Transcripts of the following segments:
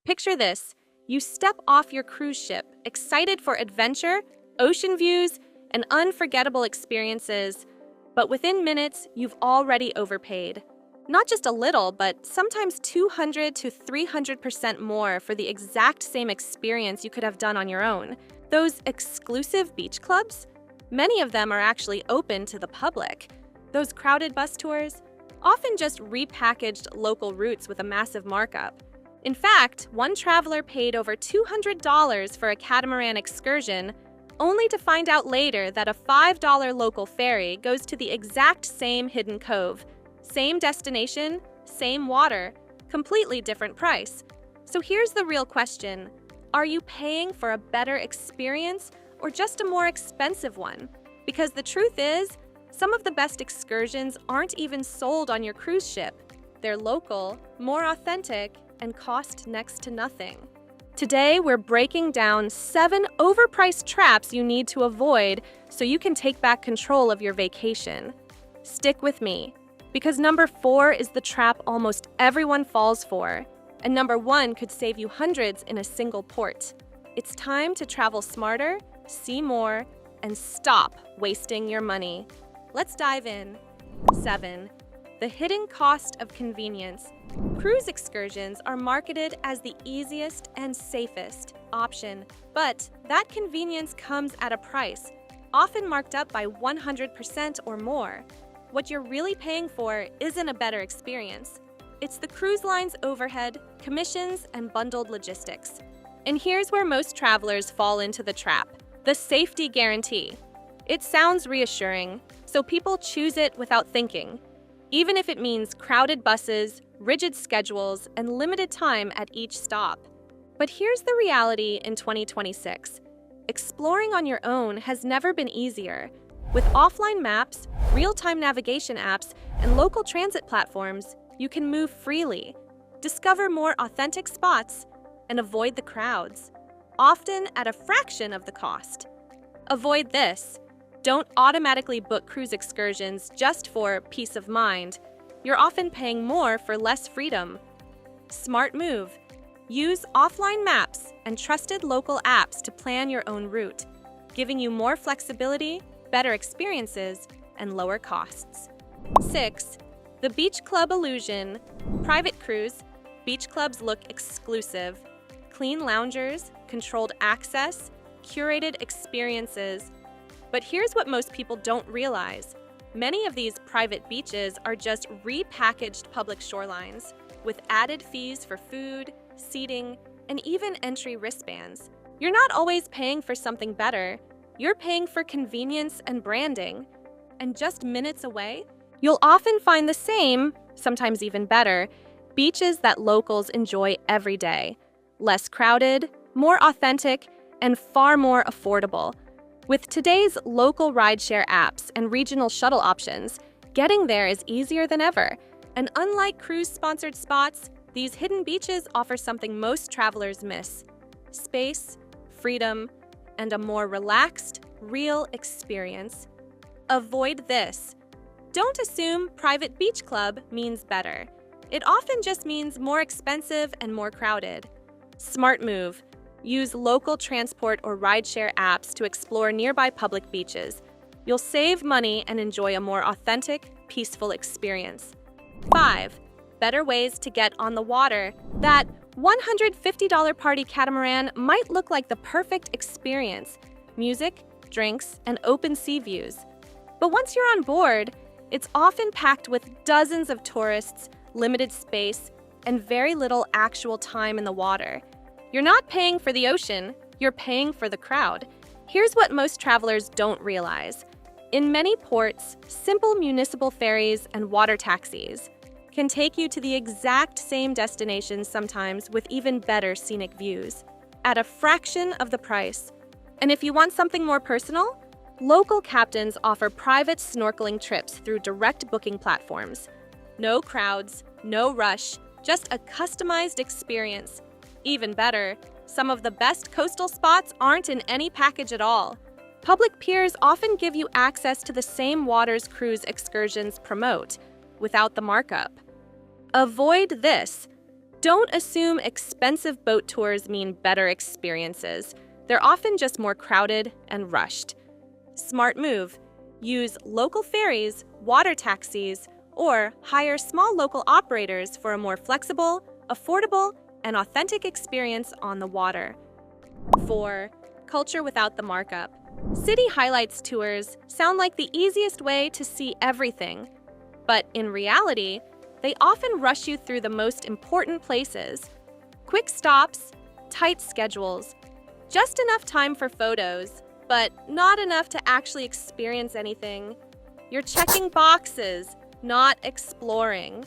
Picture this. You step off your cruise ship, excited for adventure, ocean views, and unforgettable experiences. But within minutes, you've already overpaid. Not just a little, but sometimes 200 to 300% more for the exact same experience you could have done on your own. Those exclusive beach clubs? Many of them are actually open to the public. Those crowded bus tours? Often just repackaged local routes with a massive markup. In fact, one traveler paid over $200 for a catamaran excursion, only to find out later that a $5 local ferry goes to the exact same hidden cove. Same destination, same water, completely different price. So here's the real question. Are you paying for a better experience or just a more expensive one? Because the truth is, some of the best excursions aren't even sold on your cruise ship. They're local, more authentic, and cost next to nothing. Today, we're breaking down 7 overpriced traps you need to avoid so you can take back control of your vacation. Stick with me, because number 4 is the trap almost everyone falls for, and number 1 could save you hundreds in a single port. It's time to travel smarter, see more, and stop wasting your money. Let's dive in. 7. The hidden cost of convenience. Cruise excursions are marketed as the easiest and safest option, but that convenience comes at a price, often marked up by 100% or more. What you're really paying for isn't a better experience. It's the cruise line's overhead, commissions, and bundled logistics. And here's where most travelers fall into the trap: the safety guarantee. It sounds reassuring, so people choose it without thinking, even if it means crowded buses, rigid schedules, and limited time at each stop. But here's the reality in 2026. Exploring on your own has never been easier. With offline maps, real-time navigation apps, and local transit platforms, you can move freely, discover more authentic spots, and avoid the crowds, often at a fraction of the cost. Avoid this. Don't automatically book cruise excursions just for peace of mind. You're often paying more for less freedom. Smart move. Use offline maps and trusted local apps to plan your own route, giving you more flexibility, better experiences, and lower costs. 6. The beach club illusion. Private cruise. Beach clubs look exclusive. Clean loungers, controlled access, curated experiences. But here's what most people don't realize. Many of these private beaches are just repackaged public shorelines, with added fees for food, seating, and even entry wristbands. You're not always paying for something better. You're paying for convenience and branding. And just minutes away, you'll often find the same, sometimes even better, beaches that locals enjoy every day. Less crowded, more authentic, and far more affordable. With today's local rideshare apps and regional shuttle options, getting there is easier than ever. And unlike cruise-sponsored spots, these hidden beaches offer something most travelers miss: space, freedom, and a more relaxed, real experience. Avoid this. Don't assume private beach club means better. It often just means more expensive and more crowded. Smart move. Use local transport or rideshare apps to explore nearby public beaches. You'll save money and enjoy a more authentic, peaceful experience. 5. Better ways to get on the water. That $150 party catamaran might look like the perfect experience: music, drinks, and open sea views. But once you're on board, it's often packed with dozens of tourists, limited space, and very little actual time in the water. You're not paying for the ocean, you're paying for the crowd. Here's what most travelers don't realize. In many ports, simple municipal ferries and water taxis can take you to the exact same destinations, sometimes with even better scenic views, at a fraction of the price. And if you want something more personal, local captains offer private snorkeling trips through direct booking platforms. No crowds, no rush, just a customized experience. Even better, some of the best coastal spots aren't in any package at all. Public piers often give you access to the same waters cruise excursions promote, without the markup. Avoid this. Don't assume expensive boat tours mean better experiences. They're often just more crowded and rushed. Smart move. Use local ferries, water taxis, or hire small local operators for a more flexible, affordable, and authentic experience on the water. 4. Culture without the markup. City highlights tours sound like the easiest way to see everything, but in reality, they often rush you through the most important places. Quick stops, tight schedules, just enough time for photos, but not enough to actually experience anything. You're checking boxes, not exploring.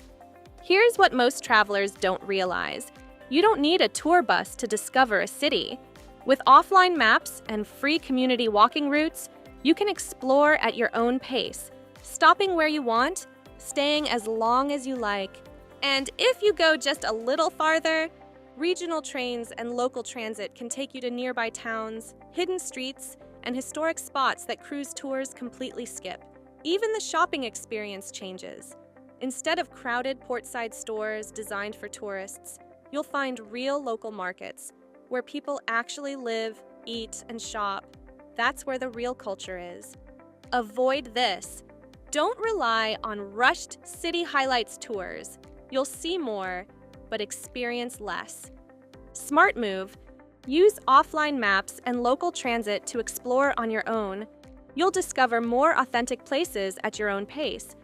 Here's what most travelers don't realize. You don't need a tour bus to discover a city. With offline maps and free community walking routes, you can explore at your own pace, stopping where you want, staying as long as you like. And if you go just a little farther, regional trains and local transit can take you to nearby towns, hidden streets, and historic spots that cruise tours completely skip. Even the shopping experience changes. Instead of crowded portside stores designed for tourists, you'll find real local markets where people actually live, eat, and shop. That's where the real culture is. Avoid this. Don't rely on rushed city highlights tours. You'll see more, but experience less. Smart move. Use offline maps and local transit to explore on your own. You'll discover more authentic places at your own pace.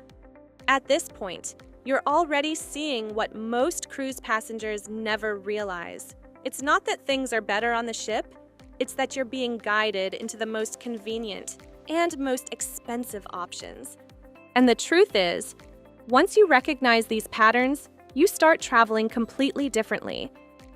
At this point, you're already seeing what most cruise passengers never realize. It's not that things are better on the ship, it's that you're being guided into the most convenient and most expensive options. And the truth is, once you recognize these patterns, you start traveling completely differently.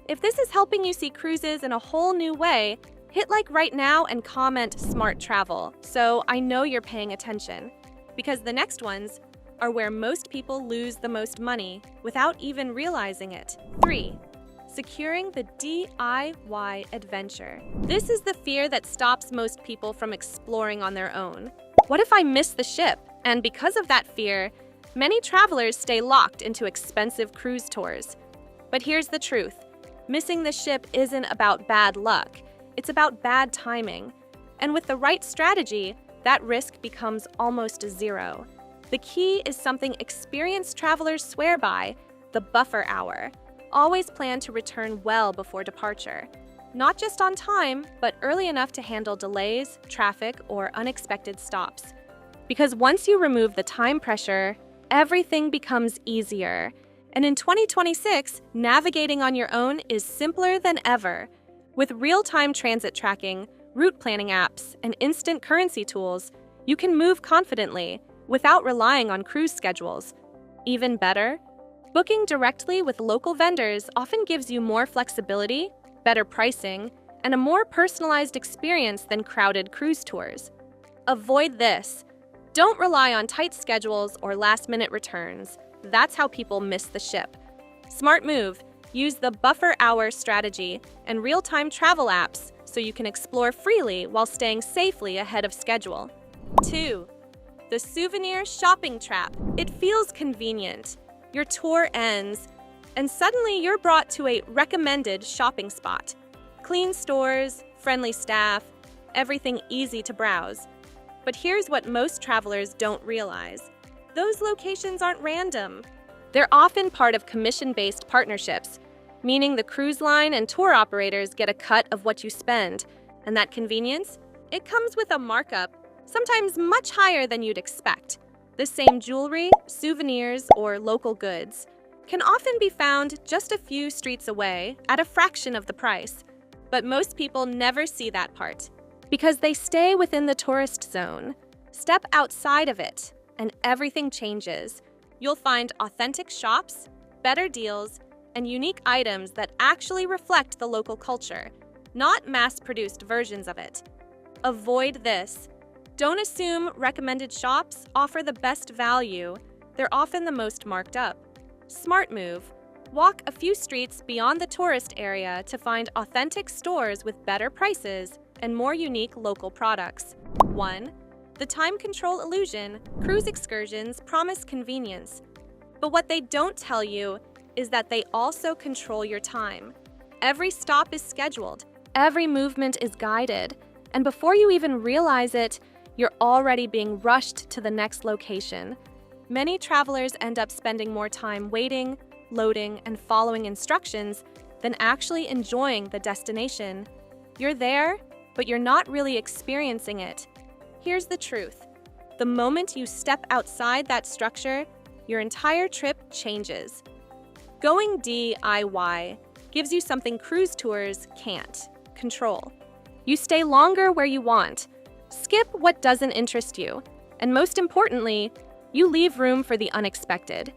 If this is helping you see cruises in a whole new way, hit like right now and comment "Smart Travel" so I know you're paying attention. Because the next ones are where most people lose the most money without even realizing it. 3. Securing the DIY adventure. This is the fear that stops most people from exploring on their own. What if I miss the ship? And because of that fear, many travelers stay locked into expensive cruise tours. But here's the truth. Missing the ship isn't about bad luck. It's about bad timing. And with the right strategy, that risk becomes almost zero. The key is something experienced travelers swear by: the buffer hour. Always plan to return well before departure. Not just on time, but early enough to handle delays, traffic, or unexpected stops. Because once you remove the time pressure, everything becomes easier. And in 2026, navigating on your own is simpler than ever. With real-time transit tracking, route planning apps, and instant currency tools, you can move confidently without relying on cruise schedules. Even better, booking directly with local vendors often gives you more flexibility, better pricing, and a more personalized experience than crowded cruise tours. Avoid this. Don't rely on tight schedules or last-minute returns. That's how people miss the ship. Smart move. Use the buffer hour strategy and real-time travel apps so you can explore freely while staying safely ahead of schedule. 2. The Souvenir shopping trap. It feels convenient. Your tour ends, and suddenly you're brought to a recommended shopping spot. Clean stores, friendly staff, everything easy to browse. But here's what most travelers don't realize. Those locations aren't random. They're often part of commission-based partnerships, meaning the cruise line and tour operators get a cut of what you spend. And that convenience? It comes with a markup, sometimes much higher than you'd expect. The same jewelry, souvenirs, or local goods can often be found just a few streets away at a fraction of the price. But most people never see that part because they stay within the tourist zone. Step outside of it, and everything changes. You'll find authentic shops, better deals, and unique items that actually reflect the local culture, not mass-produced versions of it. Avoid this. Don't assume recommended shops offer the best value. They're often the most marked up. Smart move. Walk a few streets beyond the tourist area to find authentic stores with better prices and more unique local products. 1. The time control illusion. Cruise excursions promise convenience. But what they don't tell you is that they also control your time. Every stop is scheduled, every movement is guided, and before you even realize it, you're already being rushed to the next location. Many travelers end up spending more time waiting, loading, and following instructions than actually enjoying the destination. You're there, but you're not really experiencing it. Here's the truth. The moment you step outside that structure, your entire trip changes. Going DIY gives you something cruise tours can't: control. You stay longer where you want, skip what doesn't interest you, and most importantly, you leave room for the unexpected.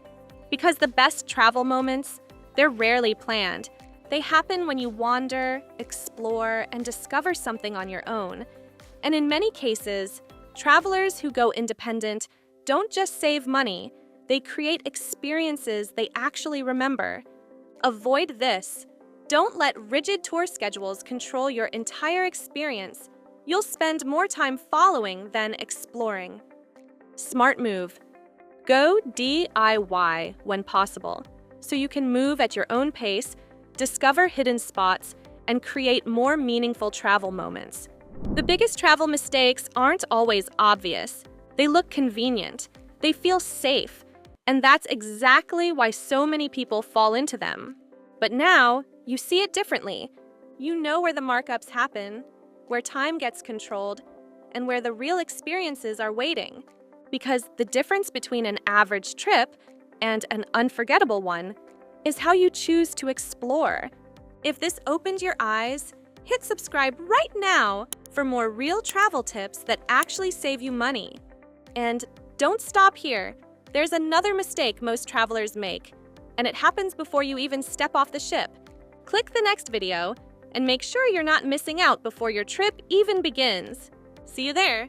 Because the best travel moments, they're rarely planned. They happen when you wander, explore, and discover something on your own. And in many cases, travelers who go independent don't just save money, they create experiences they actually remember. Avoid this. Don't let rigid tour schedules control your entire experience. You'll spend more time following than exploring. Smart move. Go DIY when possible, so you can move at your own pace, discover hidden spots, and create more meaningful travel moments. The biggest travel mistakes aren't always obvious. They look convenient, they feel safe, and that's exactly why so many people fall into them. But now, you see it differently. You know where the markups happen, where time gets controlled, and where the real experiences are waiting. Because the difference between an average trip and an unforgettable one is how you choose to explore. If this opened your eyes, hit subscribe right now for more real travel tips that actually save you money. And don't stop here. There's another mistake most travelers make, and it happens before you even step off the ship. Click the next video and make sure you're not missing out before your trip even begins. See you there!